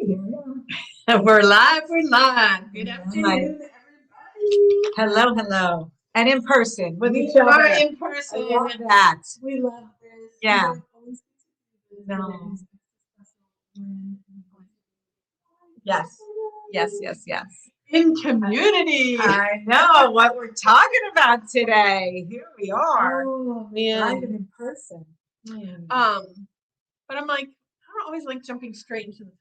We're live. We're live. Good afternoon, everybody. Hello. And in person with We each other. are in person. I love that. We love this. Yeah. No. Yes. In community. I know what we're talking about today. Here we are. Oh Live man. and in person. But I'm like, I don't always like jumping straight into the topic.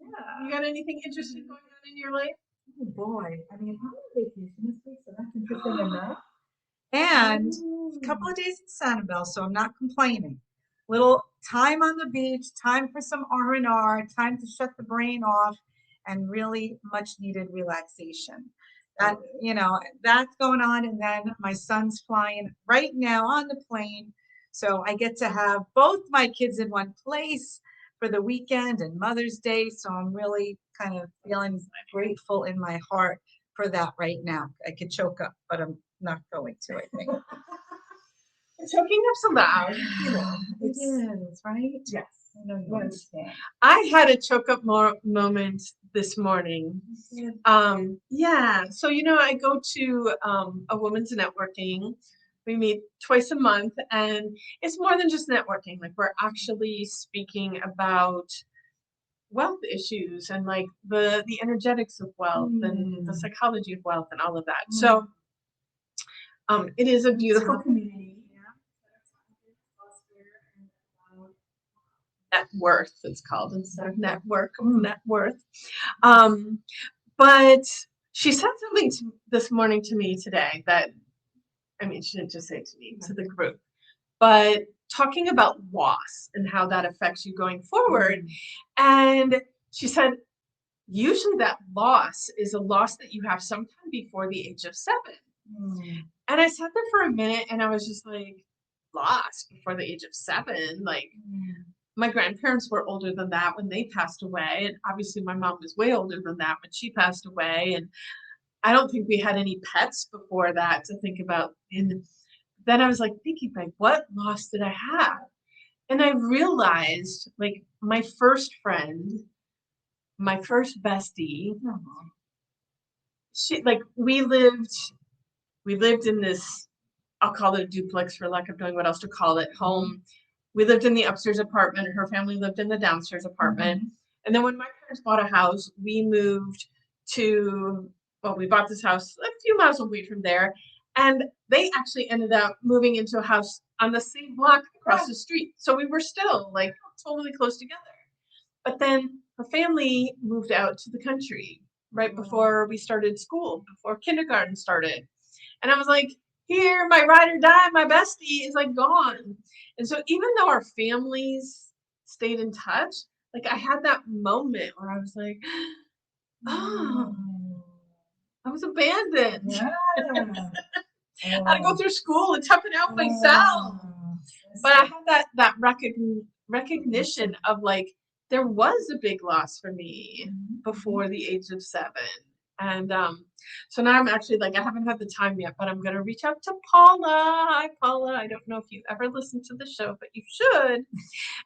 Yeah. You got anything interesting going on in your life? Oh boy. I mean, I'm on vacation this week, so that's interesting enough. And a couple of days in Sanibel, so I'm not complaining. Little time on the beach, time for some R&R, time to shut the brain off, and really much needed relaxation. That, that's going on. And then my son's flying right now on the plane. So I get to have both my kids in one place for the weekend and Mother's Day. So I'm really kind of feeling grateful in my heart for that right now. I could choke up, but I'm not going to, I think. Choking up's allowed. It is, right? Yes. I know you understand. I had a choke up moment this morning. So I go to a women's networking. We meet twice a month, and it's more than just networking. Like, we're actually speaking about wealth issues and like the energetics of wealth and the psychology of wealth and all of that. So it is a beautiful community. Net worth, it's called, instead of network. Net worth. But she said something this morning to me today that, she didn't just say it to me, to the group, but talking about loss and how that affects you going forward. And she said, usually that loss is a loss that you have sometime before the age of 7. And I sat there for a minute and I was just like, lost before the age of 7? Like, my grandparents were older than that when they passed away. And obviously my mom was way older than that when she passed away. And I don't think we had any pets before that to think about. And then I was like thinking, like, what loss did I have? And I realized, like, my first friend, my first bestie, we lived in this, I'll call it a duplex for lack of knowing what else to call it, home. We lived in the upstairs apartment. Her family lived in the downstairs apartment. And then when my parents bought a house, we moved we bought this house a few miles away from there. And they actually ended up moving into a house on the same block across the street. So we were still like totally close together. But then her family moved out to the country right before we started school, before kindergarten started. And I was like, here, my ride or die, my bestie is like gone. And so even though our families stayed in touch, like, I had that moment where I was like, I was abandoned. I had to go through school and tough it out myself. But I had that recognition of, like, there was a big loss for me before the age of 7. And so now I'm actually like, I haven't had the time yet, but I'm going to reach out to Paula. Hi, Paula. I don't know if you ever listened to the show, but you should.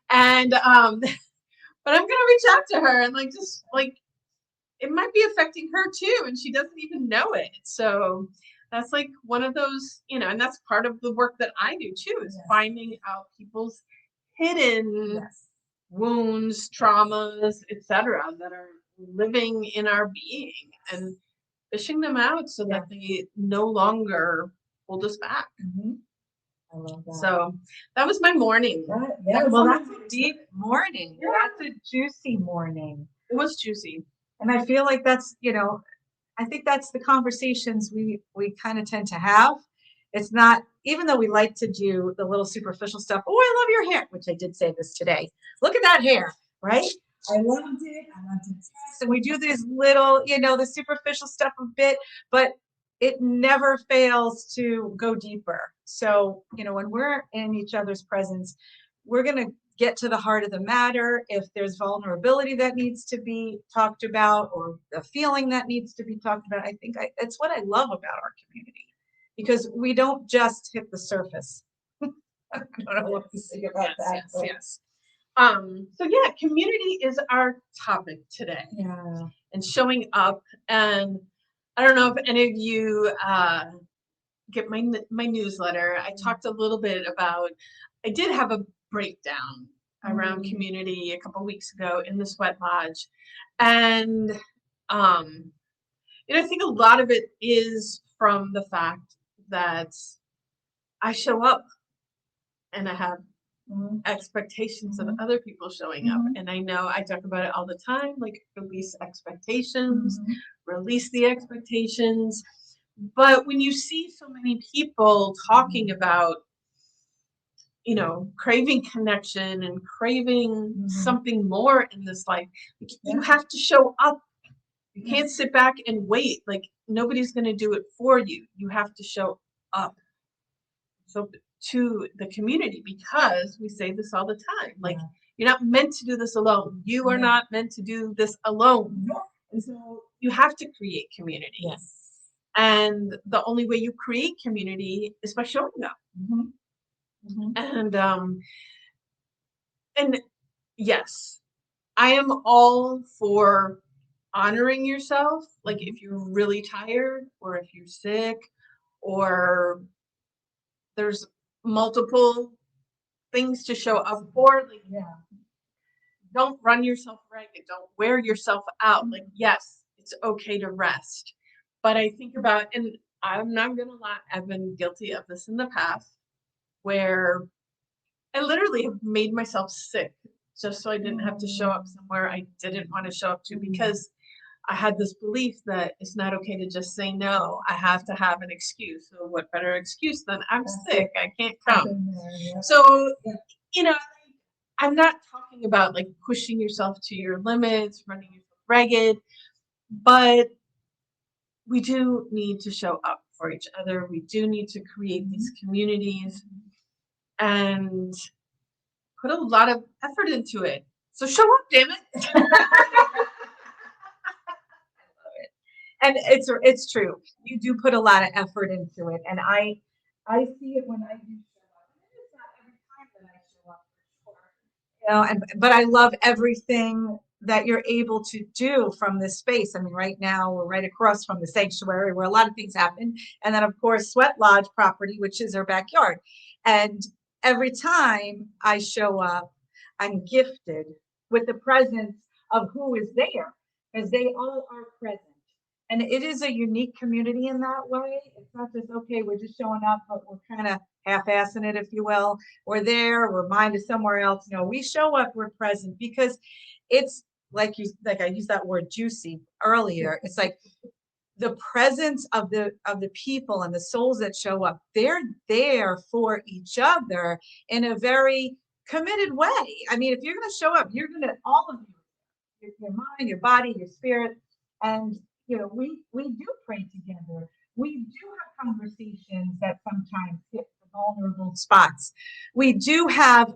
And but I'm going to reach out to her and just it might be affecting her too, and she doesn't even know it. So that's like one of those, and that's part of the work that I do too, is finding out people's hidden wounds, traumas, etc., that are living in our being, and fishing them out so that they no longer hold us back. I love that. So that was my morning. That's a deep morning. Yeah. That's a juicy morning. It was juicy. And I feel like that's, I think that's the conversations we kind of tend to have. It's not, even though we like to do the little superficial stuff. Oh, I love your hair, which I did say this today. Look at that hair, right? I loved it. I loved it. And we do these little, the superficial stuff a bit, but it never fails to go deeper. So, when we're in each other's presence, we're going to get to the heart of the matter. If there's vulnerability that needs to be talked about, or a feeling that needs to be talked about, I think it's what I love about our community, because we don't just hit the surface. I don't know what to think about that. Yes. So yeah, community is our topic today, Yeah. and showing up. And I don't know if any of you get my newsletter. I talked a little bit about. I did have a breakdown around community a couple weeks ago in the Sweat Lodge, and I think a lot of it is from the fact that I show up and I have expectations of other people showing up. And I know I talk about it all the time, like release expectations, release the expectations. But when you see so many people talking about, craving connection and craving something more in this life, you have to show up. You can't sit back and wait. Like nobody's going to do it for you. You have to show up. So to the community, because we say this all the time, like you're not meant to do this alone. You are not meant to do this alone. And so you have to create community. Yes. And the only way you create community is by showing up. And yes, I am all for honoring yourself. Like if you're really tired or if you're sick or there's multiple things to show up for, like don't run yourself ragged, don't wear yourself out. Like yes, it's okay to rest. But I think about, and I'm not gonna lie, I've been guilty of this in the past where I literally have made myself sick just so I didn't have to show up somewhere I didn't want to show up to, because I had this belief that it's not okay to just say no. I have to have an excuse. So what better excuse than I'm sick, I can't come. So, I'm not talking about like pushing yourself to your limits, running yourself ragged, but we do need to show up for each other. We do need to create these communities and put a lot of effort into it. So show up, damn it. And it's true. You do put a lot of effort into it, and I see it when I do show up. And it's not every time that I show up, for sure. But I love everything that you're able to do from this space. I mean, right now we're right across from the sanctuary where a lot of things happen, and then of course Sweat Lodge property, which is our backyard. And every time I show up, I'm gifted with the presence of who is there, because they all are present. And it is a unique community in that way. It's not just, okay, we're just showing up, but we're kind of half-assing it, if you will. We're there, we're minded somewhere else. No, we show up, we're present, because it's like I used that word juicy earlier. It's like the presence of the people and the souls that show up, they're there for each other in a very committed way. I mean, if you're going to show up, you're going to, all of you, your mind, your body, your spirit, and we do pray together. We do have conversations that sometimes hit the vulnerable spots. We do have,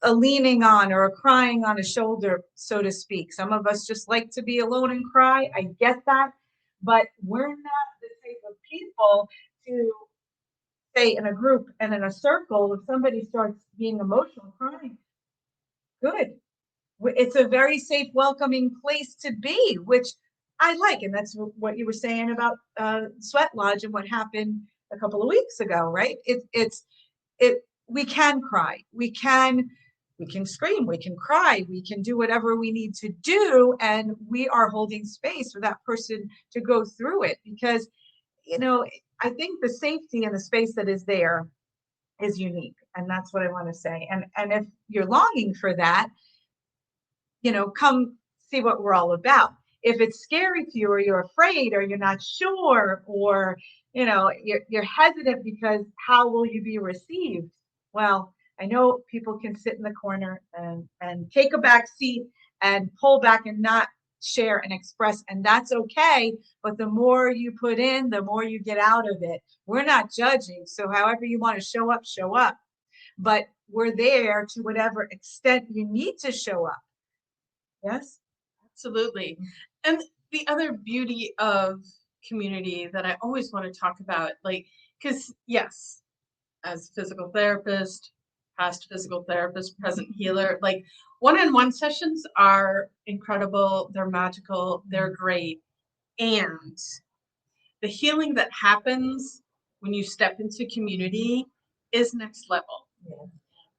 a leaning on or a crying on a shoulder, so to speak. Some of us just like to be alone and cry. I get that. But we're not the type of people to say in a group and in a circle, if somebody starts being emotional, crying, good. It's a very safe, welcoming place to be, which I like. And that's what you were saying about Sweat Lodge and what happened a couple of weeks ago, right? We can cry. We can scream, we can cry, we can do whatever we need to do. And we are holding space for that person to go through it, because, I think the safety and the space that is there is unique. And that's what I want to say. And if you're longing for that, come see what we're all about. If it's scary to you, or you're afraid, or you're not sure, or you're hesitant because how will you be received? Well, I know people can sit in the corner and take a back seat and pull back and not share and express, and that's okay. But the more you put in, the more you get out of it. We're not judging. So however you want to show up, show up. But we're there to whatever extent you need to show up. Yes? Absolutely. And the other beauty of community that I always want to talk about, like, because yes, as a physical therapist, past physical therapist, present healer. Like one-on-one sessions are incredible. They're magical. They're great. And the healing that happens when you step into community is next level. Yeah.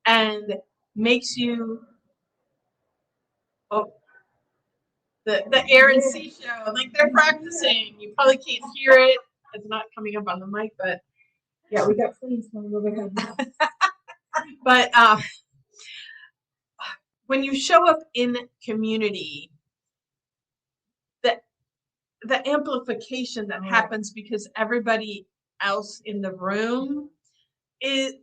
And makes you, oh, the air and sea show, like they're practicing. You probably can't hear it. It's not coming up on the mic, but Yeah, we got fleas coming overhead. but when you show up in community, the amplification that happens because everybody else in the room is,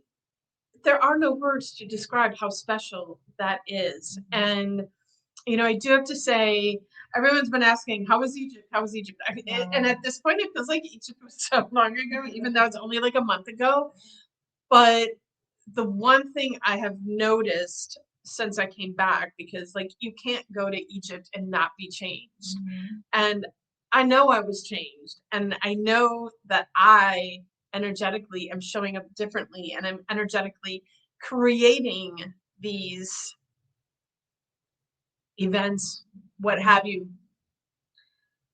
there are no words to describe how special that is. And you know, I do have to say, everyone's been asking, how was Egypt? How was Egypt? And at this point, it feels like Egypt was so long ago, even though it's only like a month ago. But the one thing I have noticed since I came back, because like you can't go to Egypt and not be changed. And I know I was changed, and I know that I energetically am showing up differently, and I'm energetically creating these events, what have you,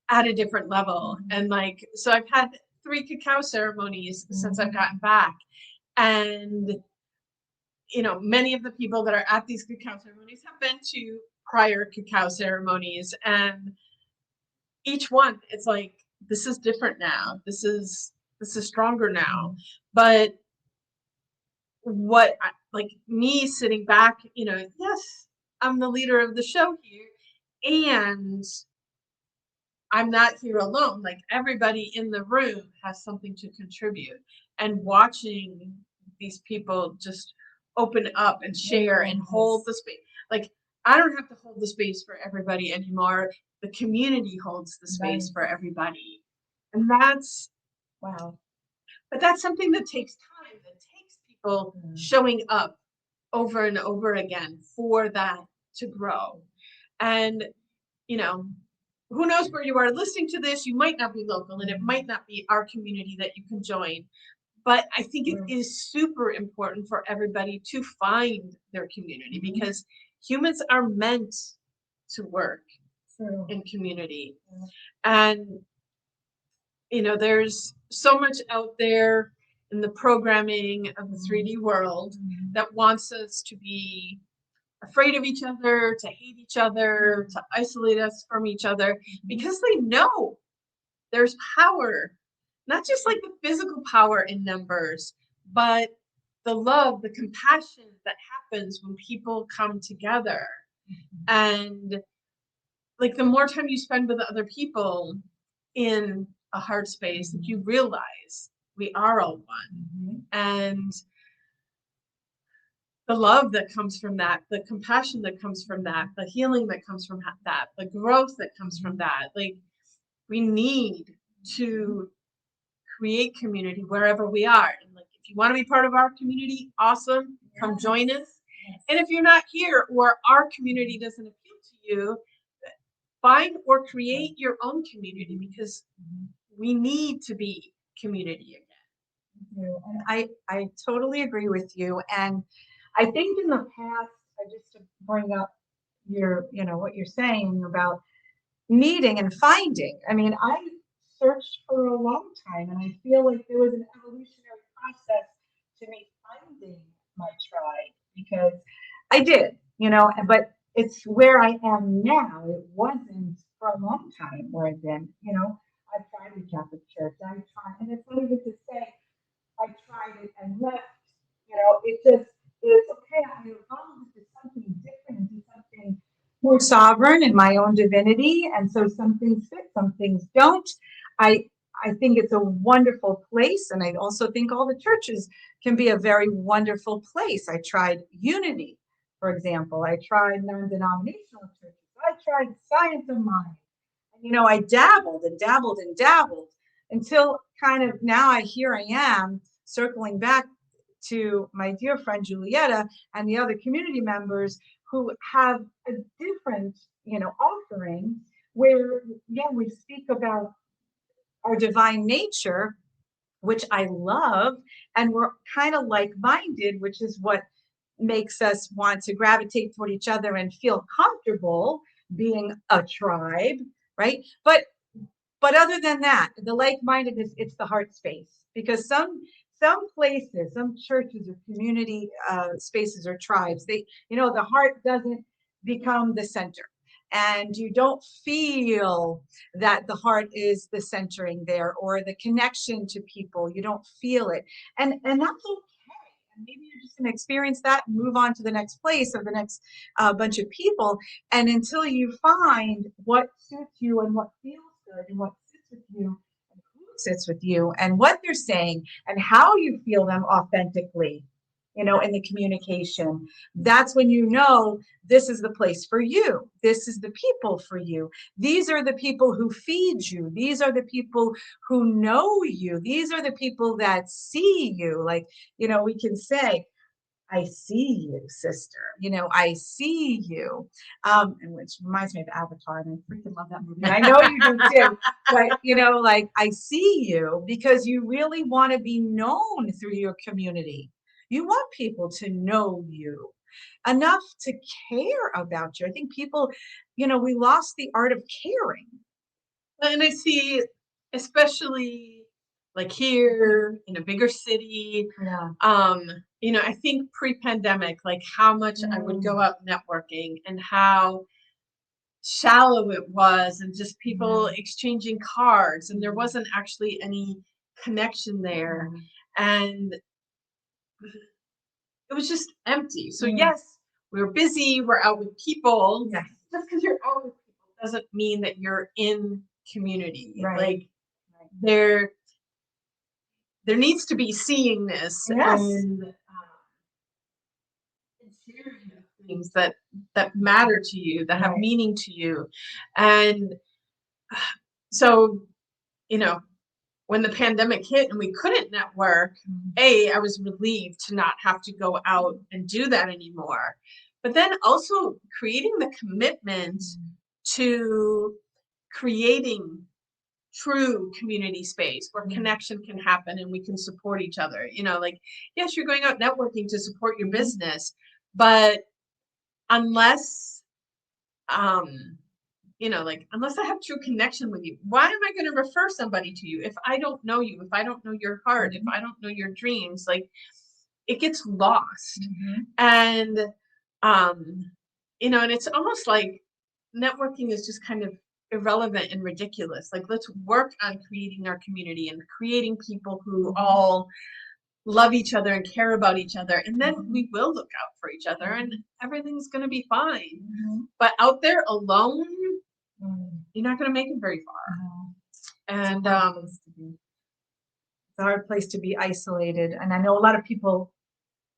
at a different level. And like, so I've had 3 cacao ceremonies since I've gotten back. And, you know, many of the people that are at these cacao ceremonies have been to prior cacao ceremonies. And each one, it's like, this is different now. This is stronger now. But what, like me sitting back, you know, yes, I'm the leader of the show here. And I'm not here alone. Like everybody in the room has something to contribute. And watching these people just open up and share and hold the space. Like I don't have to hold the space for everybody anymore. The community holds the space for everybody. And that's, Wow. but that's something that takes time. That takes people showing up over and over again for that to grow. And, you know, who knows where you are listening to this? You might not be local, and it might not be our community that you can join. But I think it is super important for everybody to find their community, because humans are meant to work in community. And, you know, there's so much out there in the programming of the 3D world that wants us to be afraid of each other, to hate each other, to isolate us from each other, because they know there's power, not just like the physical power in numbers, but the love, the compassion that happens when people come together. And like the more time you spend with other people in a heart space, you realize we are all one. And the love that comes from that, the compassion that comes from that, the healing that comes from that, the growth that comes from that. Like we need to create community wherever we are. And like if you want to be part of our community, awesome, come join us. And if you're not here or our community doesn't appeal to you, find or create your own community, because we need to be community again. And I totally agree with you. And I think in the past, just to bring up your, you know, what you're saying about needing and finding. I mean, I searched for a long time, and I feel like there was an evolutionary process to me finding my tribe, because I did, you know, but it's where I am now. It wasn't for a long time where I've been, you know. I tried the Catholic Church. I tried, and it's not even to say I tried it and left. You know, it just, it's okay. I evolved into something different, into something more sovereign in my own divinity. And so some things fit, some things don't. I I think it's a wonderful place. And I also think all the churches can be a very wonderful place. I tried unity, for example. I tried non-denominational churches. I tried science of mind. And, you know, I dabbled and dabbled and dabbled until kind of now here I am circling back to my dear friend Julietta and the other community members who have a different, you know, offering where, yeah, we speak about our divine nature, which I love, and we're kind of like-minded, which is what makes us want to gravitate toward each other and feel comfortable being a tribe, right? But other than that, the like-mindedness, it's the heart space, because some places, some churches or community spaces or tribes, they, the heart doesn't become the center, and you don't feel that the heart is the centering there, or the connection to people. You don't feel it, and that's okay. And maybe you're just going to experience that and move on to the next place or the next bunch of people, and until you find what suits you and what feels good and what sits with you and who sits with you and what they're saying and how you feel them authentically, in the communication, that's when this is the place for you. This is the people for you. These are the people who feed you. These are the people who know you. These are the people that see you. Like, we can say, I see you, sister. I see you. And which reminds me of Avatar, and I freaking love that movie. And I know you do too. But, like, I see you because you really want to be known through your community. You want people to know you enough to care about you. I think people, we lost the art of caring. And I see, especially like here in a bigger city, Yeah. I think pre-pandemic, like how much I would go out networking and how shallow it was, and just people exchanging cards, and there wasn't actually any connection there. And it was just empty. So yes, we were busy, we're out with people. Yes. Just because you're out with people doesn't mean that you're in community. Right. Like there needs to be seeingness and sharing things that matter to you, that have meaning to you. And so, when the pandemic hit and we couldn't network, I was relieved to not have to go out and do that anymore. But then also creating the commitment to creating true community space where connection can happen and we can support each other. Like, yes, you're going out networking to support your business, but unless unless I have true connection with you, why am I going to refer somebody to you if I don't know you, if I don't know your heart, if I don't know your dreams? Like, it gets lost. And and it's almost like networking is just kind of irrelevant and ridiculous. Like, let's work on creating our community and creating people who all love each other and care about each other, and then we will look out for each other and everything's going to be fine. But out there alone, you're not going to make it very far. And it's a hard place to be isolated. And I know a lot of people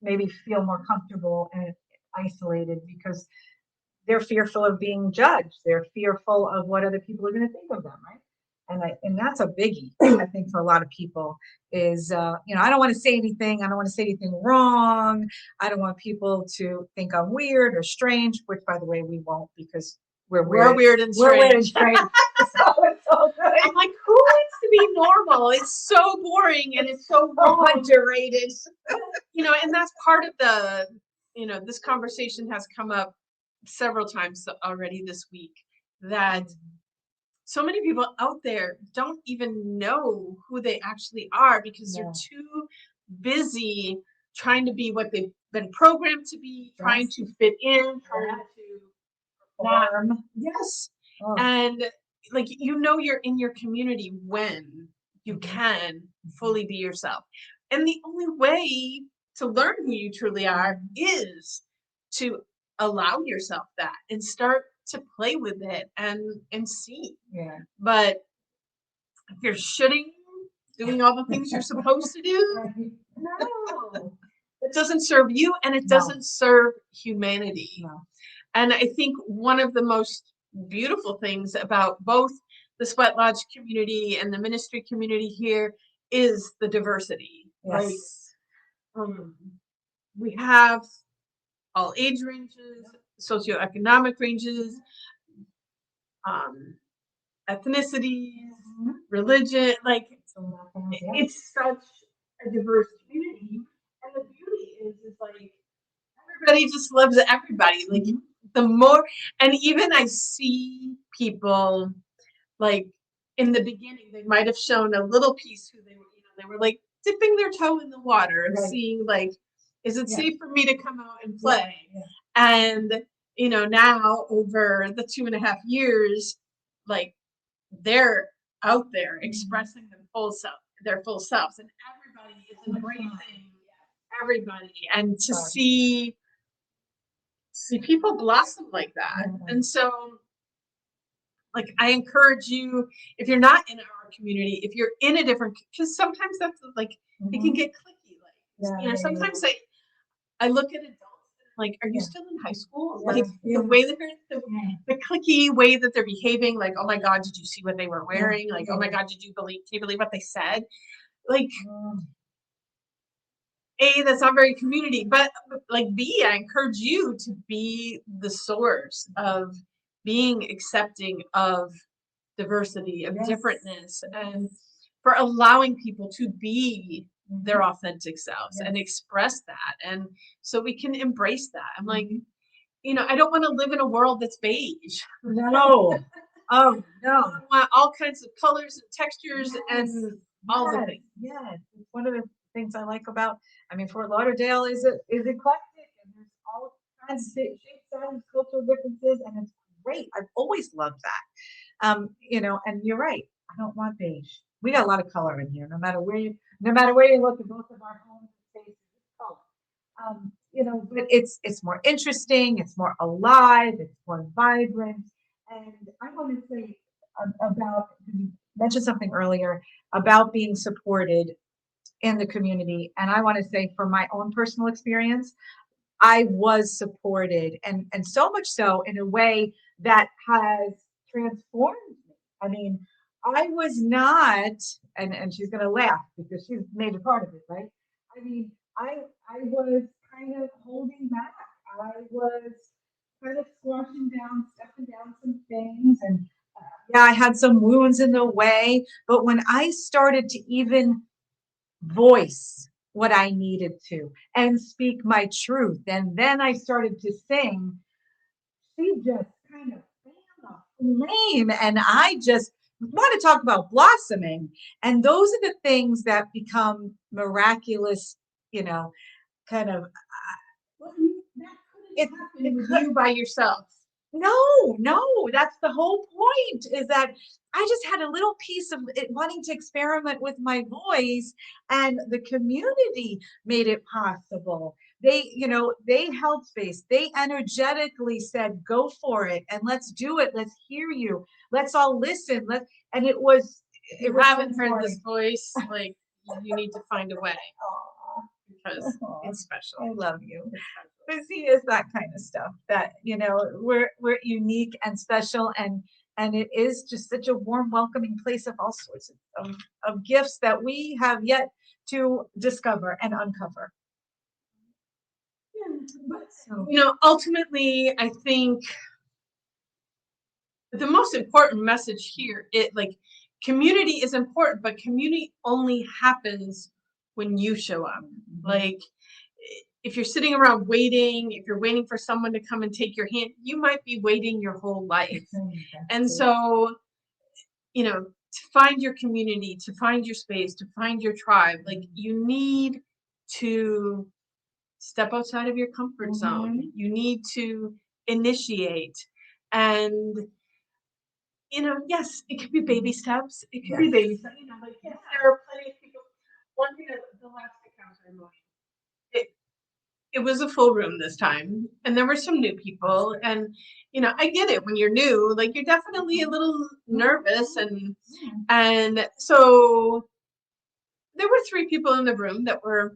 maybe feel more comfortable and isolated because they're fearful of being judged. They're fearful of what other people are going to think of them, right? And that's a biggie, I think, for a lot of people is, I don't want to say anything. I don't want to say anything wrong. I don't want people to think I'm weird or strange, which, by the way, we won't, because we're weird and strange. We're weird and strange. So it's all good. I'm like, who wants to be normal? It's so boring and it's so underrated. And that's part of the, this conversation has come up several times already this week, that so many people out there don't even know who they actually are because they're too busy trying to be what they've been programmed to be, trying to fit in, trying to perform. Yes. And like, you're in your community when you can fully be yourself. And the only way to learn who you truly are is to allow yourself that and start to play with it and see. But if you're shooting, doing all the things you're supposed to do, no, it doesn't serve you, and it doesn't serve humanity. And I think one of the most beautiful things about both the Sweat Lodge community and the ministry community here is the diversity. Yes. Like, we have all age ranges, socioeconomic ranges, ethnicities, religion. Like, it's such a diverse community, and the beauty is like everybody just loves everybody. Like the more, and even I see people like in the beginning, they might have shown a little piece who they were, they were like dipping their toe in the water and seeing like, is it safe for me to come out and play? And, now over the 2.5 years, like they're out there expressing their full selves, and everybody is embracing everybody. And to see people blossom like that. And so, like, I encourage you, if you're not in our community, if you're in a different, because sometimes that's like, it can get clicky. Like, sometimes I look at adults like, are you still in high school? Like the way that the clicky way that they're behaving, like, oh my God, did you see what they were wearing? Like, oh my God, can you believe what they said? Like, A, that's not very community, but like B, I encourage you to be the source of being accepting of diversity, of differentness, and for allowing people to be their authentic selves and express that. And so we can embrace that. I'm like, I don't want to live in a world that's beige. No. Oh, no. I want all kinds of colors and textures and all the things. Yeah. One of the things I like about, Fort Lauderdale is eclectic, and there's all kinds of shapes, sizes, cultural differences, and it's great. I've always loved that. And you're right. I don't want beige. We got a lot of color in here. No matter where you look, in both of our homes and spaces, it's color. But it's more interesting. It's more alive. It's more vibrant. And I want to say about, you mentioned something earlier about being supported in the community, and I want to say from my own personal experience, I was supported, and so much so in a way that has transformed me. I was not, and she's going to laugh because she's made a part of it, right? I was kind of holding back. I was kind of stepping down some things, and I had some wounds in the way. But when I started to even voice what I needed to and speak my truth, and then I started to sing, she just kind of fanned the flame, and I just want to talk about blossoming. And those are the things that become miraculous, kind of. It could you by yourself. No, that's the whole point, is that I just had a little piece of it, wanting to experiment with my voice, and the community made it possible. They held space. They energetically said, go for it, and let's do it. Let's hear you. Let's all listen. And it was, if you haven't heard this voice, like, you need to find a way, because it's special. I love you. But see, it's that kind of stuff that, we're unique and special, and it is just such a warm, welcoming place of all sorts of gifts that we have yet to discover and uncover. But ultimately, I think the most important message here, community is important, but community only happens when you show up. Like, if you're sitting around waiting, if you're waiting for someone to come and take your hand, you might be waiting your whole life. And so, to find your community, to find your space, to find your tribe, like, you need to step outside of your comfort zone. You need to initiate. And, yes, it could be baby steps. It could be baby steps. There are plenty of people. One thing, the last account I'm going, it was a full room this time, and there were some new people, and I get it. When you're new, like, you're definitely a little nervous, and so there were 3 people in the room that were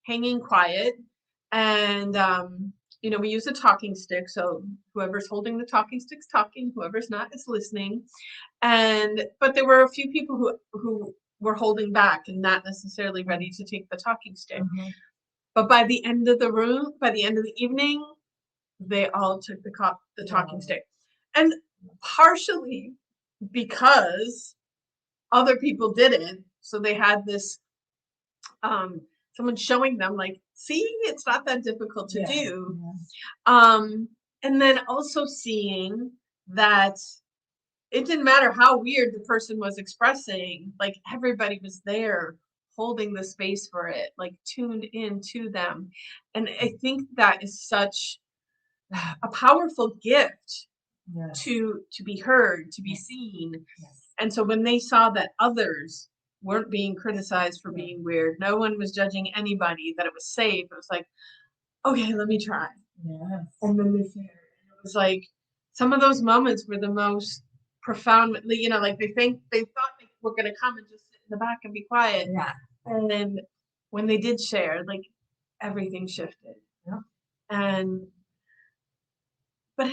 hanging quiet, and we use a talking stick, so whoever's holding the talking stick's talking, whoever's not is listening. But there were a few people who were holding back and not necessarily ready to take the talking stick. But by the end of the evening, they all took the talking stick. And partially because other people didn't. So they had this, someone showing them like, see, it's not that difficult to do. And then also seeing that it didn't matter how weird the person was expressing, like everybody was there holding the space for it, like tuned in to them. And I think that is such a powerful gift to be heard, to be seen. And so when they saw that others weren't being criticized for being weird, no one was judging anybody, that it was safe, it was like, okay, let me try. And then they shared. It was like some of those moments were the most profoundly, you know, like they thought they were going to come and just sit in the back and be quiet. And then when they did share, like everything shifted. And but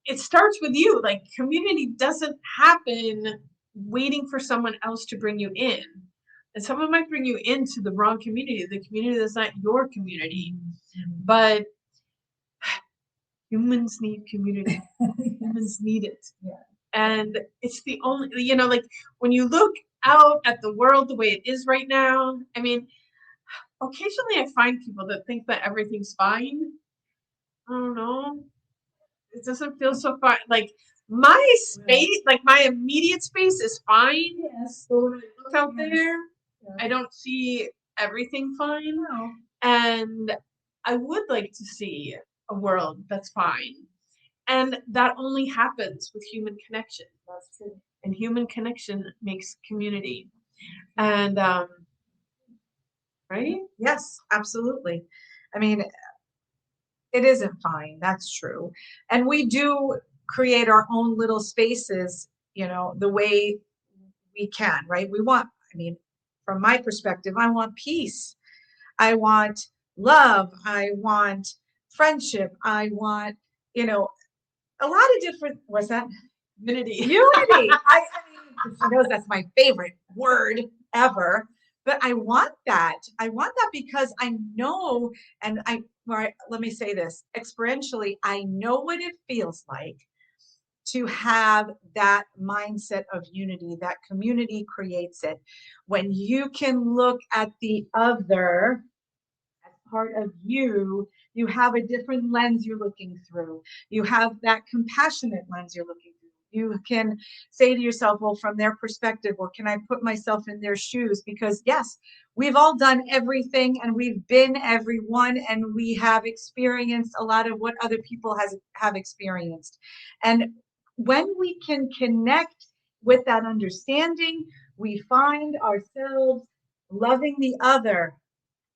it starts with you. Like community doesn't happen waiting for someone else to bring you in. And someone might bring you into the wrong community, the community that's not your community. But humans need community. Humans need it. And it's the only, you know, like when you look out at the world the way it is right now, I mean, occasionally I find people that think that everything's fine. I don't know. It doesn't feel so fine. Like my space, like my immediate space is fine. But when I look out there, I don't see everything fine. And I would like to see a world that's fine. And that only happens with human connection. That's true. And human connection makes community. And right? Yes, absolutely. I mean, it isn't fine. That's true. And we do create our own little spaces, you know, the way we can, right? We want, I mean, from my perspective, I want peace. I want love. I want friendship. I want, you know, a lot of different, what's that? Unity. Unity. I mean, she knows that's my favorite word ever. But I want that. I want that because I know, and let me say this experientially, I know what it feels like to have that mindset of unity. That community creates it. When you can look at the other as part of you, you have a different lens you're looking through. You have that compassionate lens you're looking through. You can say to yourself, well, from their perspective, or can I put myself in their shoes? Because yes, we've all done everything and we've been everyone and we have experienced a lot of what other people have experienced. And when we can connect with that understanding, we find ourselves loving the other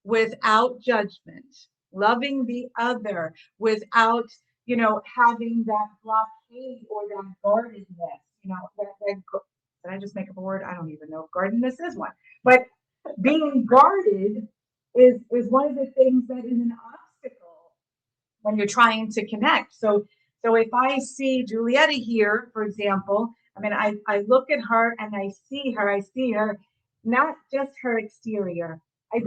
without judgment, loving the other without, you know, having that blockade or that guardedness, you know, did I just make up a word? I don't even know if guardedness is one, but being guarded is one of the things that is an obstacle when you're trying to connect. So if I see Julietta here, for example, I mean, I look at her and I see her, not just her exterior. I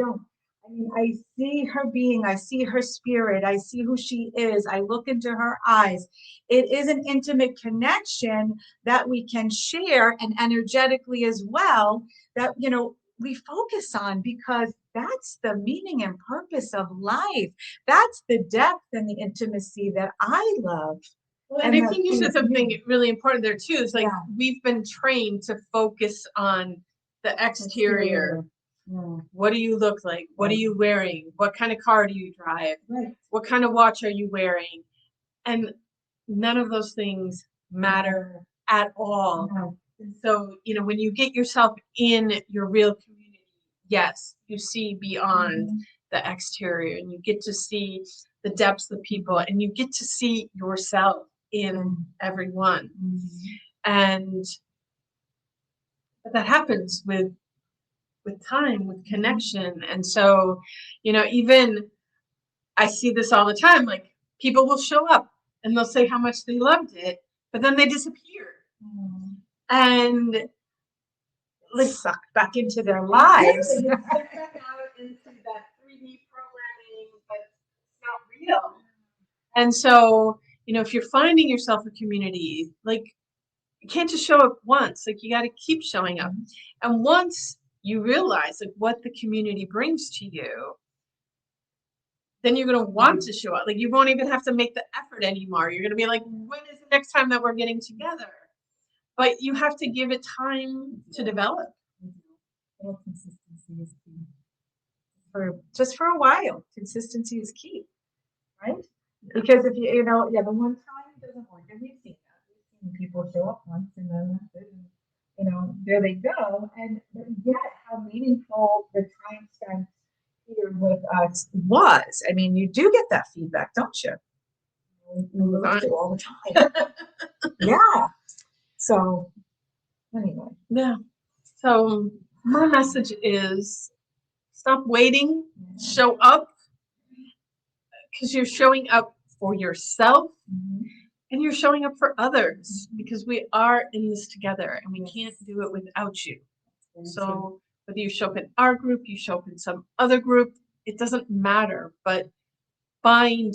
mean, I see her being, I see her spirit, I see who she is, I look into her eyes. It is an intimate connection that we can share, and energetically as well, that, you know, we focus on, because that's the meaning and purpose of life. That's the depth and the intimacy that I love. Well, and I think you said something really important there too. Is like we've been trained to focus on the exterior. What do you look like? What are you wearing? What kind of car do you drive? What kind of watch are you wearing? And none of those things matter at all. And so, you know, when you get yourself in your real community, yes, you see beyond the exterior and you get to see the depths of people and you get to see yourself in everyone. And that happens with time, with connection. And so, you know, even I see this all the time, like people will show up and they'll say how much they loved it, but then they disappear and like sucked back into their lives. Sucked back out into that 3D programming, but it's not real. And so, you know, if you're finding yourself a community, like you can't just show up once, like you got to keep showing up. And once you realize like what the community brings to you, then you're going to want to show up. Like you won't even have to make the effort anymore. You're going to be like, when is the next time that we're getting together? But you have to give it time to develop. Well, consistency is key. For a while, consistency is key, right? Because if you know, the one time it doesn't work, and we've seen that. We've seen people show up once and then that's it, and, there they go. And but yet, how meaningful the time spent here with us was. I mean, you do get that feedback, don't you? We lose it all the time. Yeah. So anyway. Yeah. So my message is stop waiting, show up, because you're showing up for yourself and you're showing up for others, because we are in this together and we can't do it without you. So whether you show up in our group, you show up in some other group, it doesn't matter, but find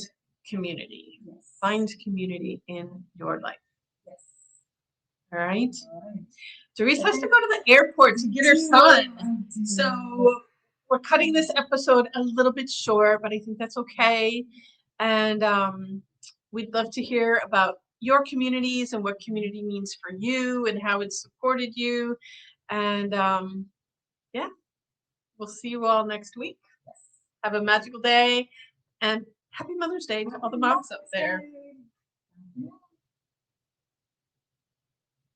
community. Find community in your life. All right. Therese has to go to the airport to get her son. So we're cutting this episode a little bit short, but I think that's okay. And we'd love to hear about your communities and what community means for you and how it's supported you. And yeah, we'll see you all next week. Have a magical day and happy Mother's Day to all the moms out there.